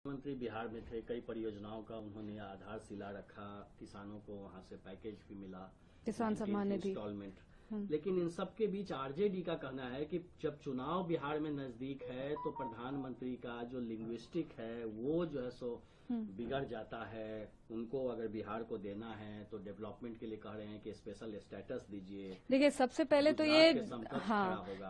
मुख्यमंत्री बिहार में थे, कई परियोजनाओं का उन्होंने आधारशिला रखा, किसानों को वहां से पैकेज भी मिला, किसान सम्मान निधि इंस्टॉलमेंट। लेकिन इन सब के बीच आरजेडी का कहना है कि जब चुनाव बिहार में नजदीक है तो प्रधानमंत्री का जो लिंग्विस्टिक है वो जो है सो बिगड़ जाता है। उनको अगर बिहार को देना है तो डेवलपमेंट के लिए कह रहे हैं कि स्पेशल स्टेटस दीजिए। देखिए, सबसे पहले तो ये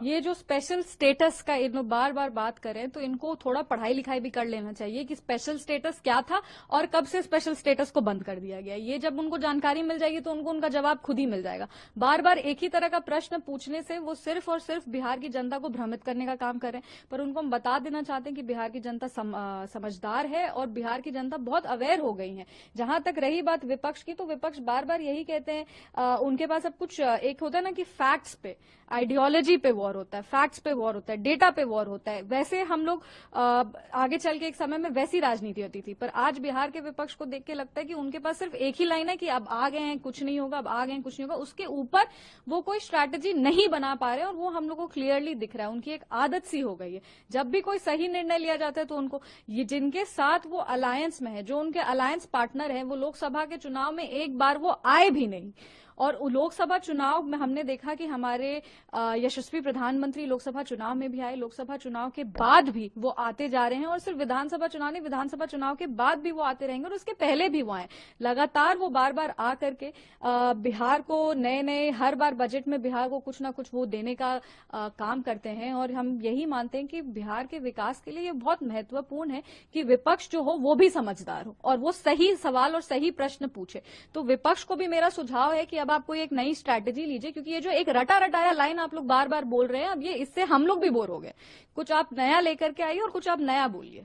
ये जो स्पेशल स्टेटस का इन लोग बार बार बात करें तो इनको थोड़ा पढ़ाई लिखाई भी कर लेना चाहिए कि स्पेशल स्टेटस क्या था और कब से स्पेशल स्टेटस को बंद कर दिया गया। ये जब उनको जानकारी मिल जाएगी तो उनको उनका जवाब खुद ही मिल जाएगा। बार बार एक ही तरह का प्रश्न पूछने से वो सिर्फ और सिर्फ बिहार की जनता को भ्रमित करने का काम करें। पर उनको हम बता देना चाहते हैं कि बिहार की जनता समझदार है और बिहार की जनता बहुत अवेयर हो गई है। जहां तक रही बात विपक्ष की, तो विपक्ष बार बार यही कहते हैं उनके पास अब कुछ एक होता है ना कि फैक्ट्स पे, आइडियोलॉजी पे वॉर होता है, फैक्ट्स पे वॉर होता है, डेटा पे वॉर होता है। वैसे हम लोग आगे चल के एक समय में वैसी राजनीति होती थी, पर आज बिहार के विपक्ष को देख के लगता है कि उनके पास सिर्फ एक ही लाइन है कि अब आ गए हैं कुछ नहीं होगा, अब आ गए हैं कुछ नहीं होगा। उसके ऊपर वो कोई स्ट्रैटेजी नहीं बना पा रहे और वो हम लोग को क्लियरली दिख रहा है। उनकी एक आदत सी हो गई है, जब भी कोई सही निर्णय लिया जाता है तो उनको ये जिनके साथ वो अलायंस में है, जो उनके अलायंस पार्टनर हैं, वो लोकसभा के चुनाव में एक बार वो आए भी नहीं। और लोकसभा चुनाव में हमने देखा कि हमारे यशस्वी प्रधानमंत्री लोकसभा चुनाव में भी आए, लोकसभा चुनाव के बाद भी वो आते जा रहे हैं और सिर्फ विधानसभा चुनाव नहीं, विधानसभा चुनाव के बाद भी वो आते रहेंगे और उसके पहले भी वो आए। लगातार वो बार बार आ करके बिहार को नए हर बार बजट में बिहार को कुछ ना कुछ वो देने का काम करते हैं। और हम यही मानते हैं कि बिहार के विकास के लिए ये बहुत महत्वपूर्ण है कि विपक्ष जो हो वो भी समझदार हो और वो सही सवाल और सही प्रश्न पूछे। तो विपक्ष को भी मेरा सुझाव है कि अब आप कोई एक नई स्ट्रैटेजी लीजिए, क्योंकि ये जो एक रटा रटाया लाइन आप लोग बार बार बोल रहे हैं, अब ये इससे हम लोग भी बोर हो गए। कुछ आप नया लेकर के आइए और कुछ आप नया बोलिए।